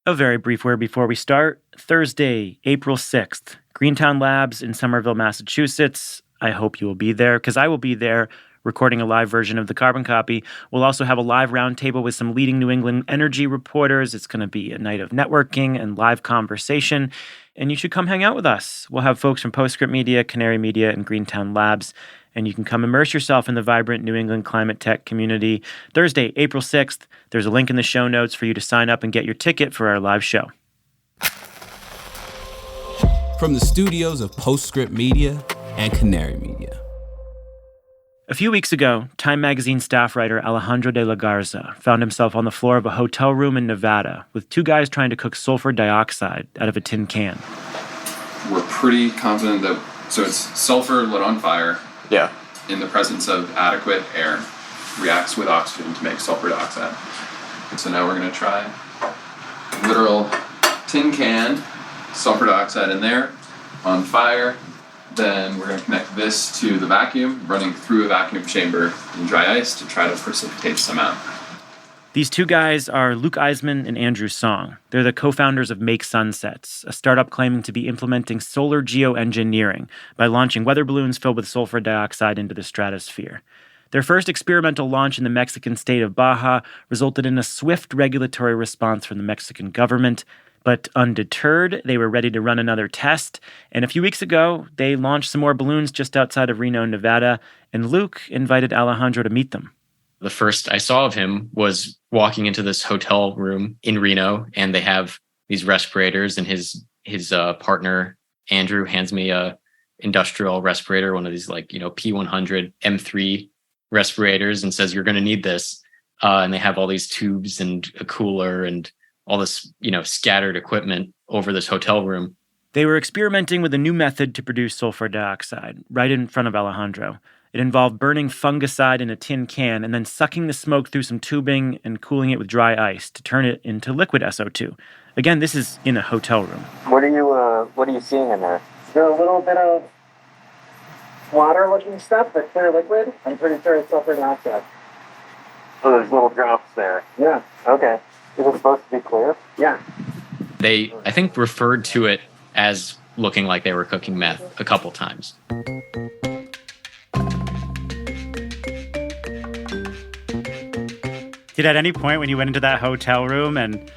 A very brief word before we start. Thursday, April 6th, Greentown Labs in Somerville, Massachusetts. I hope you will be there, because I will be there recording a live version of the Carbon Copy. We'll also have a live roundtable with some leading New England energy reporters. It's going to be a night of networking and live conversation, and you should come hang out with us. We'll have folks from Postscript Media, Canary Media, and Greentown Labs, and you can come immerse yourself in the vibrant New England climate tech community. Thursday, April 6th, there's a link in the show notes for you to sign up and get your ticket for our live show. From the studios of Postscript Media and Canary Media. A few weeks ago, Time magazine staff writer Alejandro de la Garza found himself on the floor of a hotel room in Nevada with two guys trying to cook sulfur dioxide out of a tin can. We're pretty confident that, so it's sulfur lit on fire. Yeah. In the presence of adequate air, reacts with oxygen to make sulfur dioxide. So now we're going to try literal tin can, sulfur dioxide in there, on fire. Then we're going to connect this to the vacuum, running through a vacuum chamber in dry ice to try to precipitate some out. These two guys are Iseman and Andrew Song. They're the co-founders of Make Sunsets, a startup claiming to be implementing solar geoengineering by launching weather balloons filled with sulfur dioxide into the stratosphere. Their first experimental launch in the Mexican state of Baja resulted in a swift regulatory response from the Mexican government. But undeterred, they were ready to run another test. And a few weeks ago, they launched some more balloons just outside of Reno, Nevada. And Luke invited Alejandro to meet them. The first I saw of him was walking into this hotel room in Reno, and they have these respirators, and his partner, Andrew, hands me a industrial respirator, one of these P100 M3 respirators, and says, "You're going to need this." And they have all these tubes and a cooler and all this, scattered equipment over this hotel room. They were experimenting with a new method to produce sulfur dioxide right in front of Alejandro. It involved burning fungicide in a tin can and then sucking the smoke through some tubing and cooling it with dry ice to turn it into liquid SO2. Again, this is in a hotel room. What are you seeing in there? There's a little bit of water-looking stuff, but clear liquid. I'm pretty sure it's sulfur dioxide. So there's little drops there. Yeah. Okay. Is it supposed to be clear? Yeah. They, I think, referred to it as looking like they were cooking meth a couple times. Did at any point when you went into that hotel room and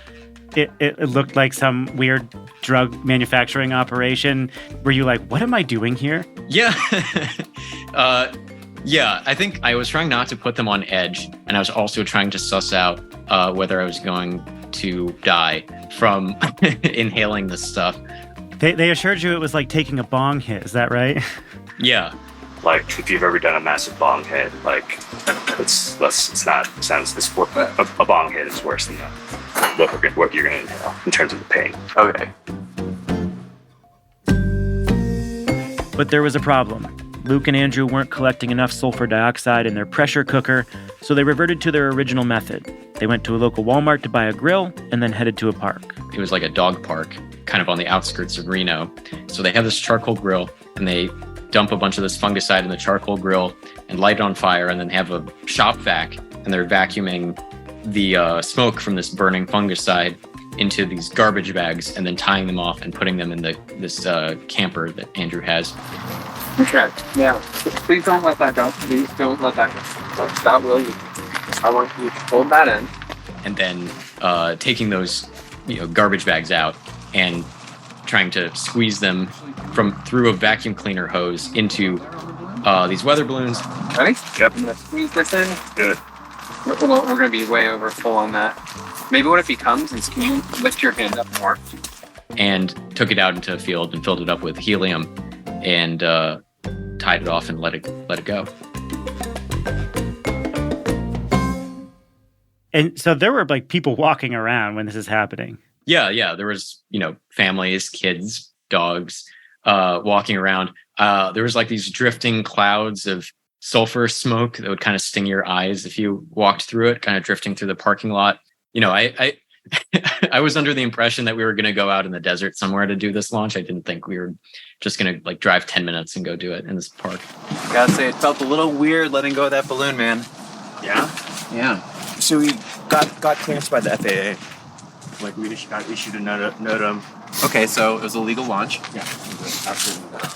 it looked like some weird drug manufacturing operation, were you like, what am I doing here? Yeah. Yeah, I think I was trying not to put them on edge, and I was also trying to suss out whether I was going to die from inhaling this stuff. They assured you it was like taking a bong hit, is that right? Yeah. Like, if you've ever done a massive bong hit, like, a bong hit is worse than what you're going to inhale in terms of the pain. Okay. But there was a problem. Luke and Andrew weren't collecting enough sulfur dioxide in their pressure cooker, so they reverted to their original method. They went to a local Walmart to buy a grill and then headed to a park. It was like a dog park, kind of on the outskirts of Reno. So they have this charcoal grill, and they dump a bunch of this fungicide in the charcoal grill and light it on fire, and then have a shop vac, and they're vacuuming the smoke from this burning fungicide into these garbage bags and then tying them off and putting them in this camper that Andrew has. Okay. Yeah. Please don't let that go. Please don't let that go. That will you. I want you to hold that in. And then taking those garbage bags out and trying to squeeze them through a vacuum cleaner hose into these weather balloons. Ready? Yep. I'm gonna squeeze this in. Good. We're gonna be way over full on that. Maybe what if he comes and can you lift your hand up more? And took it out into a field and filled it up with helium and tied it off and let it go. And so there were like people walking around when this is happening. Yeah. There was, families, kids, dogs, walking around. There was like these drifting clouds of sulfur smoke that would kind of sting your eyes if you walked through it, kind of drifting through the parking lot. I was under the impression that we were going to go out in the desert somewhere to do this launch. I didn't think we were just going to drive 10 minutes and go do it in this park. Gotta say, it felt a little weird letting go of that balloon, man. Yeah? Yeah. So we got clearance by the FAA. Like we got issued a NOTAM. Okay, so it was a legal launch. Yeah, absolutely.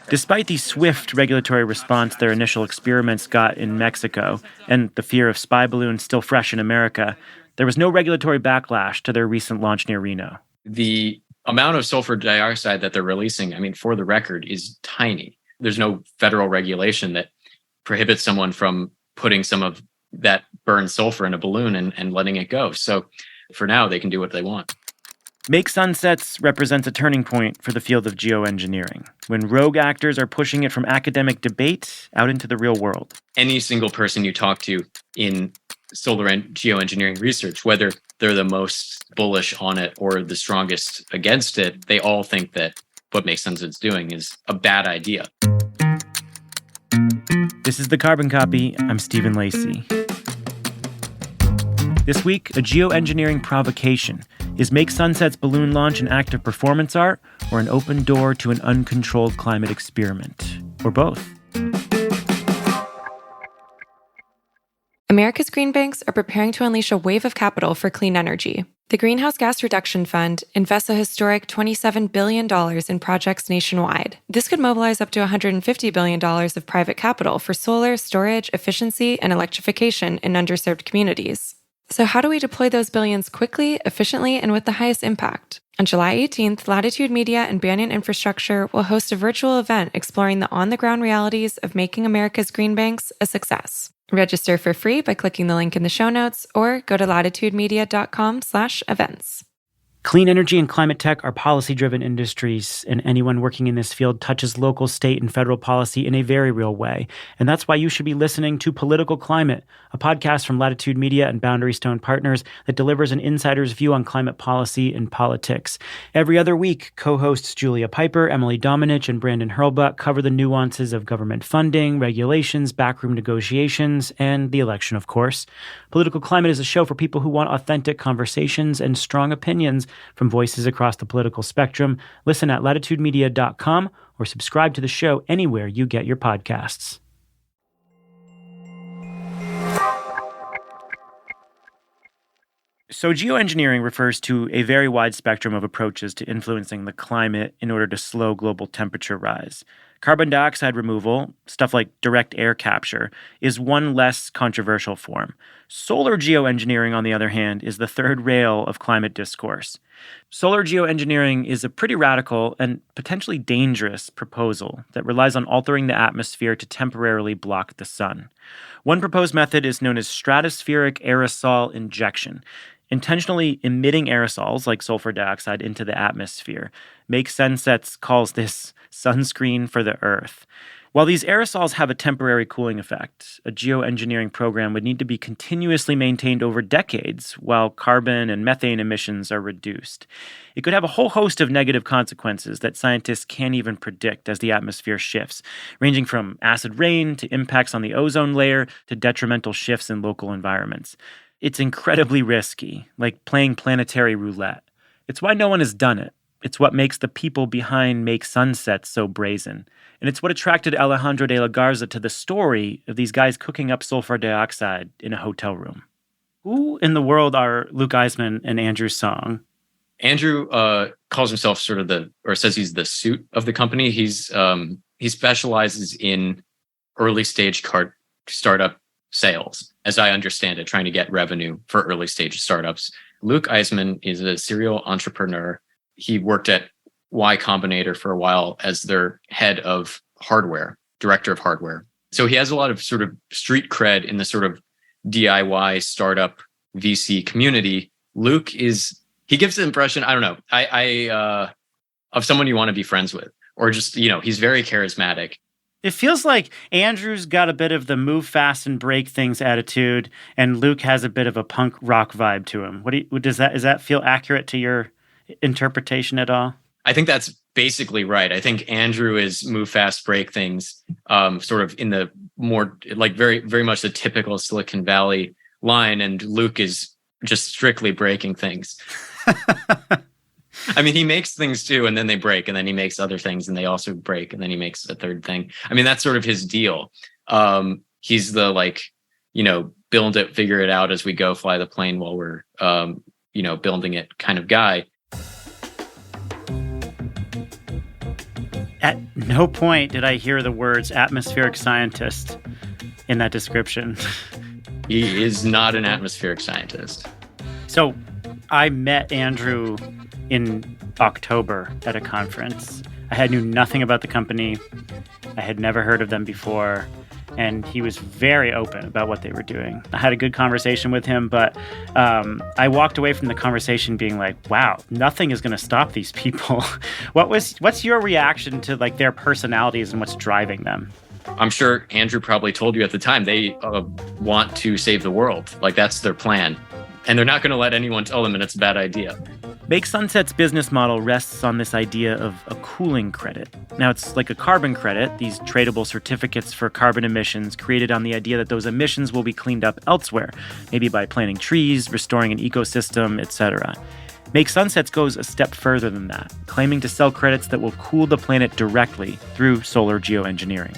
Despite the swift regulatory response their initial experiments got in Mexico and the fear of spy balloons still fresh in America, there was no regulatory backlash to their recent launch near Reno. The amount of sulfur dioxide that they're releasing, I mean, for the record, is tiny. There's no federal regulation that prohibits someone from putting some of that burned sulfur in a balloon and letting it go. So for now, they can do what they want. Make Sunsets represents a turning point for the field of geoengineering, when rogue actors are pushing it from academic debate out into the real world. Any single person you talk to in solar and geoengineering research, whether they're the most bullish on it or the strongest against it, they all think that what Make Sunsets doing is a bad idea. This is The Carbon Copy. I'm Stephen Lacey. This week, a geoengineering provocation. Is Make Sunsets balloon launch an act of performance art or an open door to an uncontrolled climate experiment? Or both? America's green banks are preparing to unleash a wave of capital for clean energy. The Greenhouse Gas Reduction Fund invests a historic $27 billion in projects nationwide. This could mobilize up to $150 billion of private capital for solar, storage, efficiency, and electrification in underserved communities. So how do we deploy those billions quickly, efficiently, and with the highest impact? On July 18th, Latitude Media and Banyan Infrastructure will host a virtual event exploring the on-the-ground realities of making America's green banks a success. Register for free by clicking the link in the show notes or go to latitudemedia.com/events. Clean energy and climate tech are policy-driven industries, and anyone working in this field touches local, state, and federal policy in a very real way. And that's why you should be listening to Political Climate, a podcast from Latitude Media and Boundary Stone Partners that delivers an insider's view on climate policy and politics. Every other week, co-hosts Julia Piper, Emily Domenech, and Brandon Hurlbut cover the nuances of government funding, regulations, backroom negotiations, and the election, of course. Political Climate is a show for people who want authentic conversations and strong opinions from voices across the political spectrum. Listen at latitudemedia.com or subscribe to the show anywhere you get your podcasts. So geoengineering refers to a very wide spectrum of approaches to influencing the climate in order to slow global temperature rise. Carbon dioxide removal, stuff like direct air capture, is one less controversial form. Solar geoengineering, on the other hand, is the third rail of climate discourse. Solar geoengineering is a pretty radical and potentially dangerous proposal that relies on altering the atmosphere to temporarily block the sun. One proposed method is known as stratospheric aerosol injection, intentionally emitting aerosols like sulfur dioxide into the atmosphere. Make Sunsets calls this sunscreen for the Earth. While these aerosols have a temporary cooling effect, a geoengineering program would need to be continuously maintained over decades while carbon and methane emissions are reduced. It could have a whole host of negative consequences that scientists can't even predict as the atmosphere shifts, ranging from acid rain to impacts on the ozone layer to detrimental shifts in local environments. It's incredibly risky, like playing planetary roulette. It's why no one has done it. It's what makes the people behind Make Sunsets so brazen. And it's what attracted Alejandro de la Garza to the story of these guys cooking up sulfur dioxide in a hotel room. Who in the world are Luke Iseman and Andrew Song? Andrew calls himself says he's the suit of the company. He specializes in early stage startup sales, as I understand it, trying to get revenue for early stage startups. Luke Iseman is a serial entrepreneur. He worked at Y Combinator for a while as their head of hardware, director of hardware. So he has a lot of sort of street cred in the sort of DIY startup VC community. Luke he gives the impression, I don't know, of someone you want to be friends with, or just, he's very charismatic. It feels like Andrew's got a bit of the move fast and break things attitude, and Luke has a bit of a punk rock vibe to him. Does that feel accurate to your interpretation at all? I think that's basically right. I think Andrew is move fast, break things, sort of in the more like very, very much the typical Silicon Valley line, and Luke is just strictly breaking things. I mean, he makes things too, and then they break, and then he makes other things, and they also break, and then he makes a third thing. I mean, that's sort of his deal. He's the build it, figure it out as we go, fly the plane while we're building it kind of guy. At no point did I hear the words atmospheric scientist in that description. He is not an atmospheric scientist. So I met Andrew in October at a conference. I knew nothing about the company. I had never heard of them before. And he was very open about what they were doing. I had a good conversation with him, but I walked away from the conversation being like, wow, nothing is going to stop these people. What's your reaction to like their personalities and what's driving them? I'm sure Andrew probably told you at the time they want to save the world. Like that's their plan. And they're not going to let anyone tell them that it's a bad idea. Make Sunset's business model rests on this idea of a cooling credit. Now, it's like a carbon credit, these tradable certificates for carbon emissions created on the idea that those emissions will be cleaned up elsewhere, maybe by planting trees, restoring an ecosystem, etc. Make Sunsets goes a step further than that, claiming to sell credits that will cool the planet directly through solar geoengineering.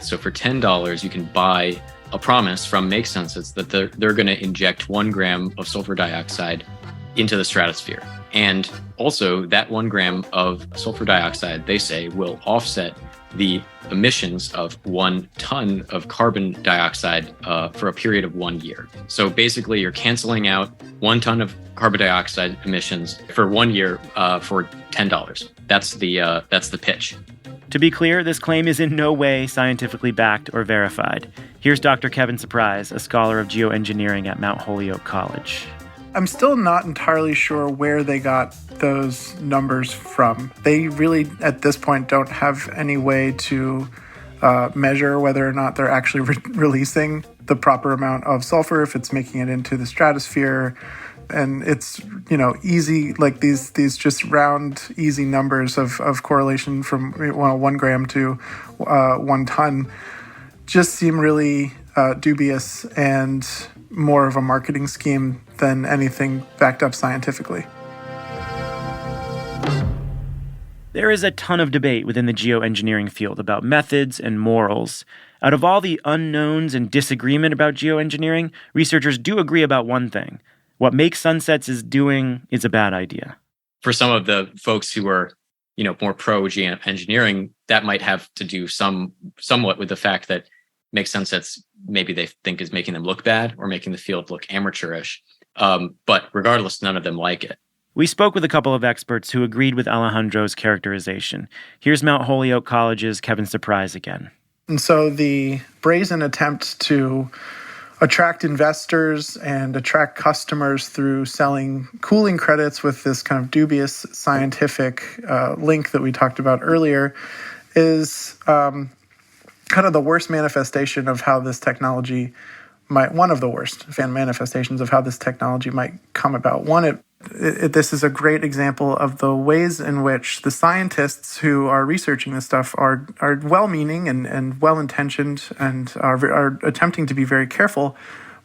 So for $10, you can buy a promise from Make Sunsets that they're going to inject 1 gram of sulfur dioxide into the stratosphere. And also that 1 gram of sulfur dioxide, they say, will offset the emissions of 1 ton of carbon dioxide for a period of 1 year. So basically you're canceling out 1 ton of carbon dioxide emissions for 1 year for $10. That's the pitch. To be clear, this claim is in no way scientifically backed or verified. Here's Dr. Kevin Surprise, a scholar of geoengineering at Mount Holyoke College. I'm still not entirely sure where they got those numbers from. They really, at this point, don't have any way to measure whether or not they're actually releasing the proper amount of sulfur, if it's making it into the stratosphere. And it's, easy, like these just round, easy numbers of correlation from 1 gram to 1 ton just seem really dubious and more of a marketing scheme than anything backed up scientifically. There is a ton of debate within the geoengineering field about methods and morals. Out of all the unknowns and disagreement about geoengineering, researchers do agree about one thing. What Make Sunsets is doing is a bad idea. For some of the folks who are, more pro geoengineering, that might have to do somewhat with the fact that Make Sunsets maybe they think is making them look bad or making the field look amateurish. But regardless, none of them like it. We spoke with a couple of experts who agreed with Alejandro's characterization. Here's Mount Holyoke College's Kevin Surprise again. And so the brazen attempt to attract investors and attract customers through selling cooling credits with this kind of dubious scientific link that we talked about earlier is kind of the worst manifestation of how this technology one of the worst manifestations of how this technology might come about. This is a great example of the ways in which the scientists who are researching this stuff are well-meaning and well-intentioned and are attempting to be very careful.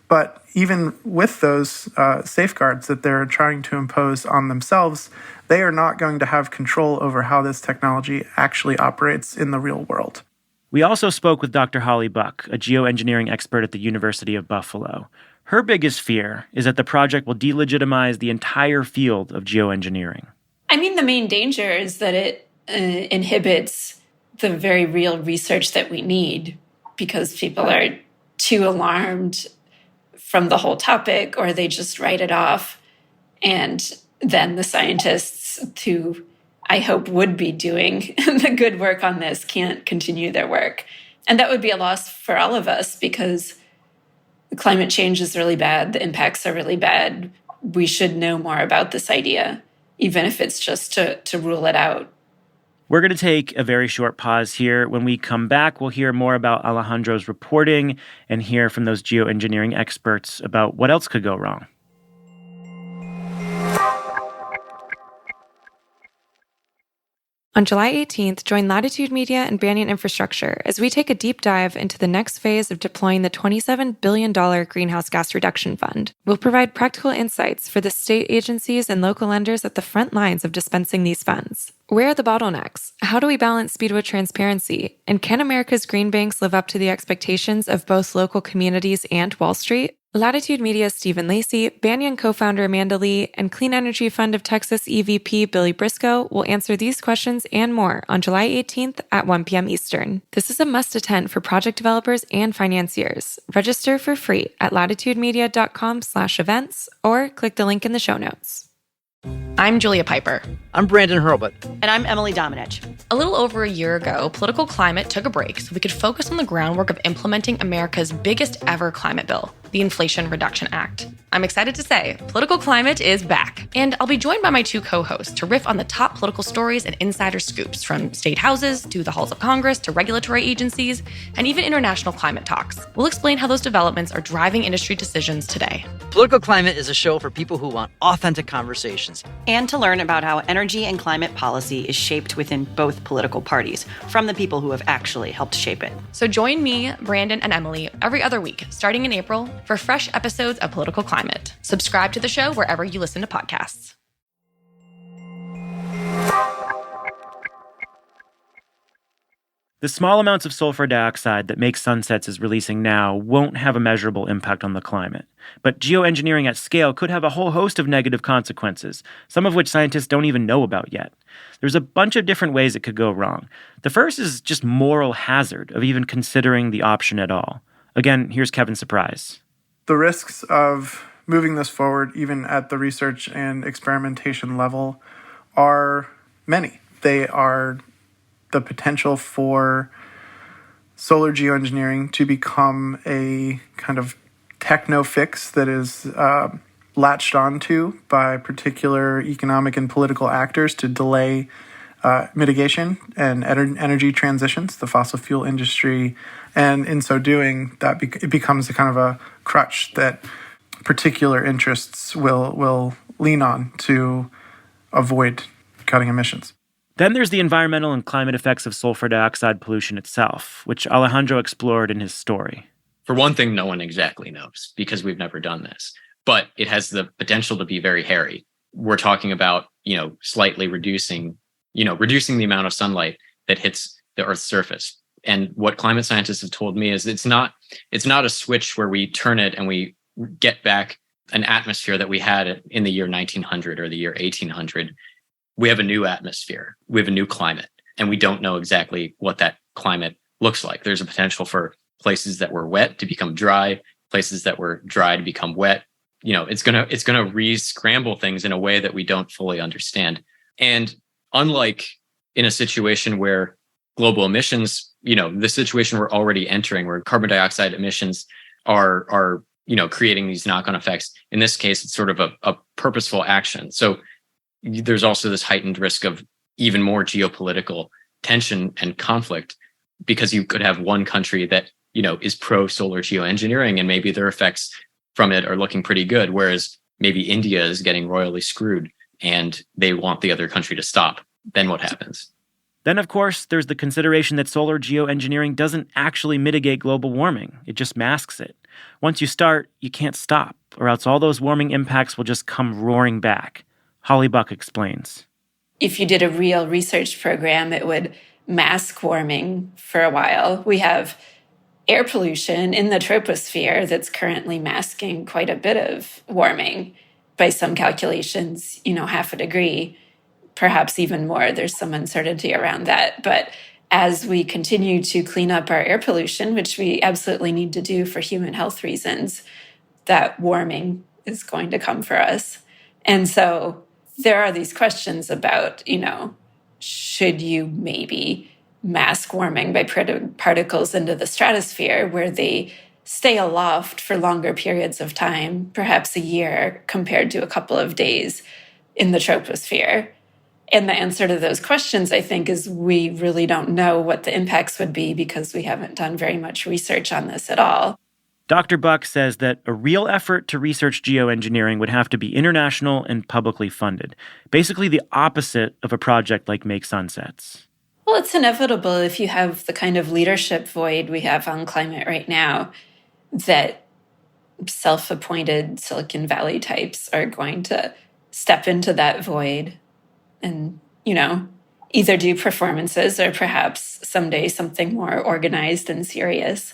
But even with those safeguards that they're trying to impose on themselves, they are not going to have control over how this technology actually operates in the real world. We also spoke with Dr. Holly Buck, a geoengineering expert at the University of Buffalo. Her biggest fear is that the project will delegitimize the entire field of geoengineering. I mean, the main danger is that it inhibits the very real research that we need because people are too alarmed from the whole topic, or they just write it off. And then the scientists who I hope would be doing the good work on this can't continue their work. And that would be a loss for all of us because the climate change is really bad. The impacts are really bad. We should know more about this idea, even if it's just to rule it out. We're going to take a very short pause here. When we come back, we'll hear more about Alejandro's reporting and hear from those geoengineering experts about what else could go wrong. On July 18th, join Latitude Media and Banyan Infrastructure as we take a deep dive into the next phase of deploying the $27 billion Greenhouse Gas Reduction Fund. We'll provide practical insights for the state agencies and local lenders at the front lines of dispensing these funds. Where are the bottlenecks? How do we balance speed with transparency? And can America's green banks live up to the expectations of both local communities and Wall Street? Latitude Media's Stephen Lacey, Banyan co-founder Amanda Lee, and Clean Energy Fund of Texas EVP Billy Briscoe will answer these questions and more on July 18th at 1 p.m. Eastern. This is a must-attend for project developers and financiers. Register for free at latitudemedia.com/events or click the link in the show notes. I'm Julia Piper. I'm Brandon Hurlbut. And I'm Emily Domenech. A little over a year ago, political climate took a break so we could focus on the groundwork of implementing America's biggest ever climate bill, the Inflation Reduction Act. I'm excited to say, political climate is back. And I'll be joined by my two co-hosts to riff on the top political stories and insider scoops, from state houses to the halls of Congress to regulatory agencies and even international climate talks. We'll explain how those developments are driving industry decisions today. Political Climate is a show for people who want authentic conversations. And to learn about how energy and climate policy is shaped within both political parties, from the people who have actually helped shape it. So join me, Brandon, and Emily every other week, starting in April, for fresh episodes of Political Climate. Subscribe to the show wherever you listen to podcasts. The small amounts of sulfur dioxide that Make Sunsets is releasing now won't have a measurable impact on the climate. But geoengineering at scale could have a whole host of negative consequences, some of which scientists don't even know about yet. There's a bunch of different ways it could go wrong. The first is just moral hazard of even considering the option at all. Again, here's Kevin's surprise. The risks of moving this forward, even at the research and experimentation level, are many. They are the potential for solar geoengineering to become a kind of techno fix that is latched onto by particular economic and political actors to delay mitigation and energy transitions, the fossil fuel industry. And in so doing, it becomes a kind of a crutch that particular interests will lean on to avoid cutting emissions. Then there's the environmental and climate effects of sulfur dioxide pollution itself, which Alejandro explored in his story. For one thing, no one exactly knows because we've never done this, but it has the potential to be very hairy. We're talking about, slightly reducing the amount of sunlight that hits the Earth's surface. And what climate scientists have told me is it's not a switch where we turn it and we get back an atmosphere that we had in the year 1900 or the year 1800. We have a new atmosphere. We have a new climate, and we don't know exactly what that climate looks like. There's a potential for places that were wet to become dry, places that were dry to become wet. It's gonna re-scramble things in a way that we don't fully understand. And unlike in a situation where global emissions, the situation we're already entering, where carbon dioxide emissions are creating these knock-on effects. In this case, it's sort of a purposeful action. So there's also this heightened risk of even more geopolitical tension and conflict, because you could have one country that, is pro-solar geoengineering, and maybe their effects from it are looking pretty good, whereas maybe India is getting royally screwed and they want the other country to stop. Then what happens? Then, of course, there's the consideration that solar geoengineering doesn't actually mitigate global warming. It just masks it. Once you start, you can't stop, or else all those warming impacts will just come roaring back. Holly Buck explains. If you did a real research program, it would mask warming for a while. We have air pollution in the troposphere that's currently masking quite a bit of warming. By some calculations, 0.5 degrees, perhaps even more. There's some uncertainty around that. But as we continue to clean up our air pollution, which we absolutely need to do for human health reasons, that warming is going to come for us. And so there are these questions about, should you maybe mask warming by particles into the stratosphere where they stay aloft for longer periods of time, perhaps a year, compared to a couple of days in the troposphere? And the answer to those questions, I think, is we really don't know what the impacts would be because we haven't done very much research on this at all. Dr. Buck says that a real effort to research geoengineering would have to be international and publicly funded, basically the opposite of a project like Make Sunsets. Well, it's inevitable if you have the kind of leadership void we have on climate right now, that self-appointed Silicon Valley types are going to step into that void and, either do performances or perhaps someday something more organized and serious.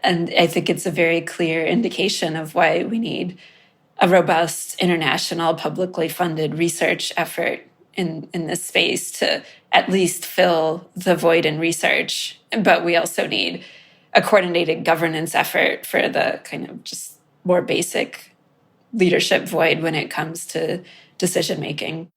And I think it's a very clear indication of why we need a robust international publicly funded research effort in this space to at least fill the void in research. But we also need a coordinated governance effort for the kind of just more basic leadership void when it comes to decision making.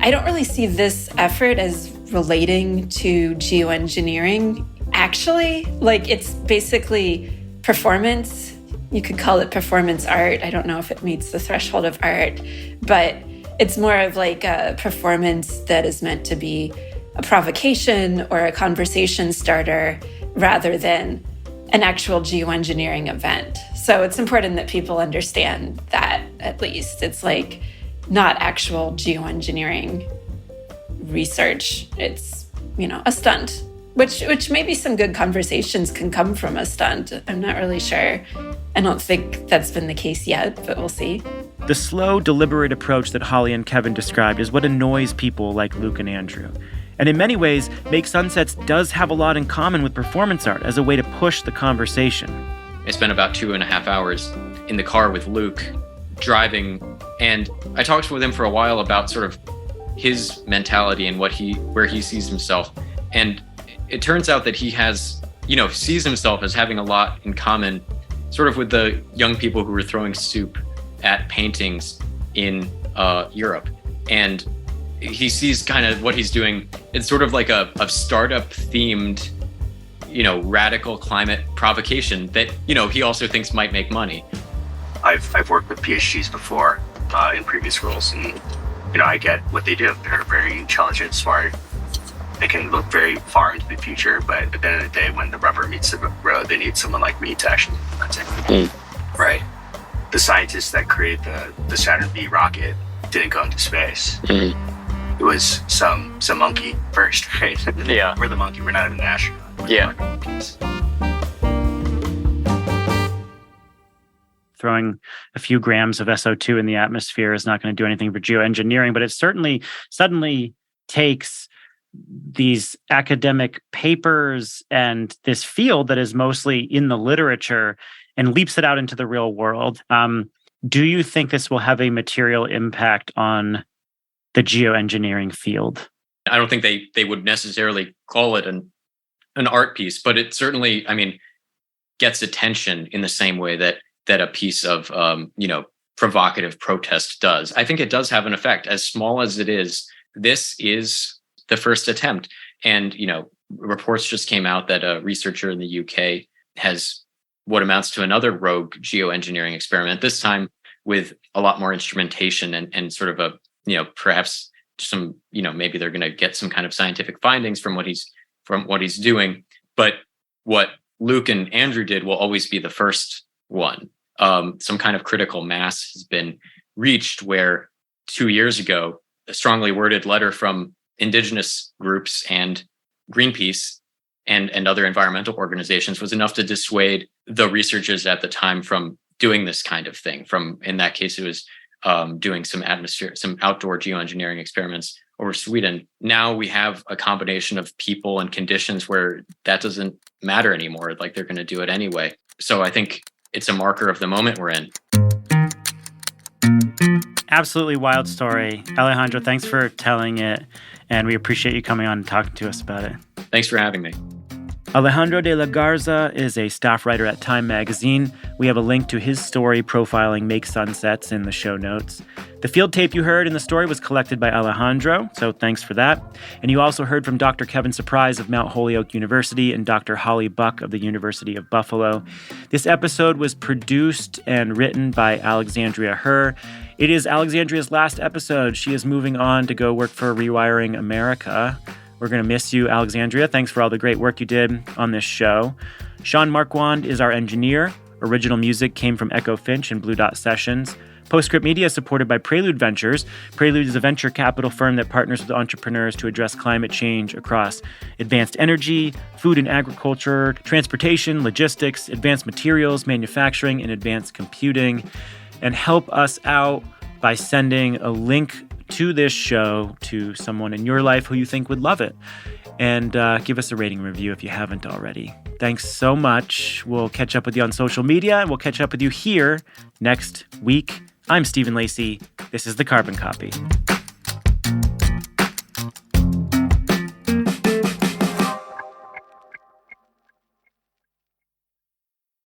I don't really see this effort as relating to geoengineering. Actually, like it's basically performance. You could call it performance art. I don't know if it meets the threshold of art, but it's more of like a performance that is meant to be a provocation or a conversation starter rather than an actual geoengineering event. So it's important that people understand that, at least. It's like not actual geoengineering research. It's, a stunt, which maybe some good conversations can come from a stunt. I'm not really sure. I don't think that's been the case yet, but we'll see. The slow, deliberate approach that Holly and Kevin described is what annoys people like Luke and Andrew. And in many ways, Make Sunsets does have a lot in common with performance art as a way to push the conversation. I spent about 2.5 hours in the car with Luke driving, and I talked with him for a while about sort of his mentality and where he sees himself. And it turns out that he has, sees himself as having a lot in common sort of with the young people who were throwing soup at paintings in Europe. And he sees kind of what he's doing. It's sort of like a startup themed, radical climate provocation that, he also thinks might make money. I've worked with PhDs before in previous roles, and, I get what they do. They're very intelligent, smart. They can look very far into the future, but at the end of the day, when the rubber meets the road, they need someone like me to actually implement it. Right. The scientists that created the Saturn V rocket didn't go into space. It was some monkey first, right? Yeah. We're the monkey. We're not even an astronaut. Yeah. Throwing a few grams of SO2 in the atmosphere is not going to do anything for geoengineering, but it certainly suddenly takes these academic papers and this field that is mostly in the literature and leaps it out into the real world. Do you think this will have a material impact on the geoengineering field? I don't think they would necessarily call it an art piece, but it certainly, gets attention in the same way that a piece of, provocative protest does. I think it does have an effect. As small as it is, this is the first attempt. And, reports just came out that a researcher in the UK has what amounts to another rogue geoengineering experiment, this time with a lot more instrumentation and sort of perhaps some, maybe they're going to get some kind of scientific findings from what he's doing. But what Luke and Andrew did will always be the first one. Some kind of critical mass has been reached where 2 years ago, a strongly worded letter from indigenous groups and Greenpeace and other environmental organizations was enough to dissuade the researchers at the time from doing this kind of thing. In that case, it was doing some outdoor geoengineering experiments over Sweden. Now we have a combination of people and conditions where that doesn't matter anymore. Like they're going to do it anyway. So I think it's a marker of the moment we're in. Absolutely wild story. Alejandro, thanks for telling it. And we appreciate you coming on and talking to us about it. Thanks for having me. Alejandro de la Garza is a staff writer at Time magazine. We have a link to his story profiling Make Sunsets in the show notes. The field tape you heard in the story was collected by Alejandro, so thanks for that. And you also heard from Dr. Kevin Surprise of Mount Holyoke University and Dr. Holly Buck of the University of Buffalo. This episode was produced and written by Alexandria Herr. It is Alexandria's last episode. She is moving on to go work for Rewiring America. We're going to miss you, Alexandria. Thanks for all the great work you did on this show. Sean Marquand is our engineer. Original music came from Echo Finch and Blue Dot Sessions. Postscript Media is supported by Prelude Ventures. Prelude is a venture capital firm that partners with entrepreneurs to address climate change across advanced energy, food and agriculture, transportation, logistics, advanced materials, manufacturing, and advanced computing. And help us out by sending a link to this show to someone in your life who you think would love it. And give us a rating review if you haven't already. Thanks so much. We'll catch up with you on social media, and we'll catch up with you here next week. I'm Stephen Lacey. This is The Carbon Copy.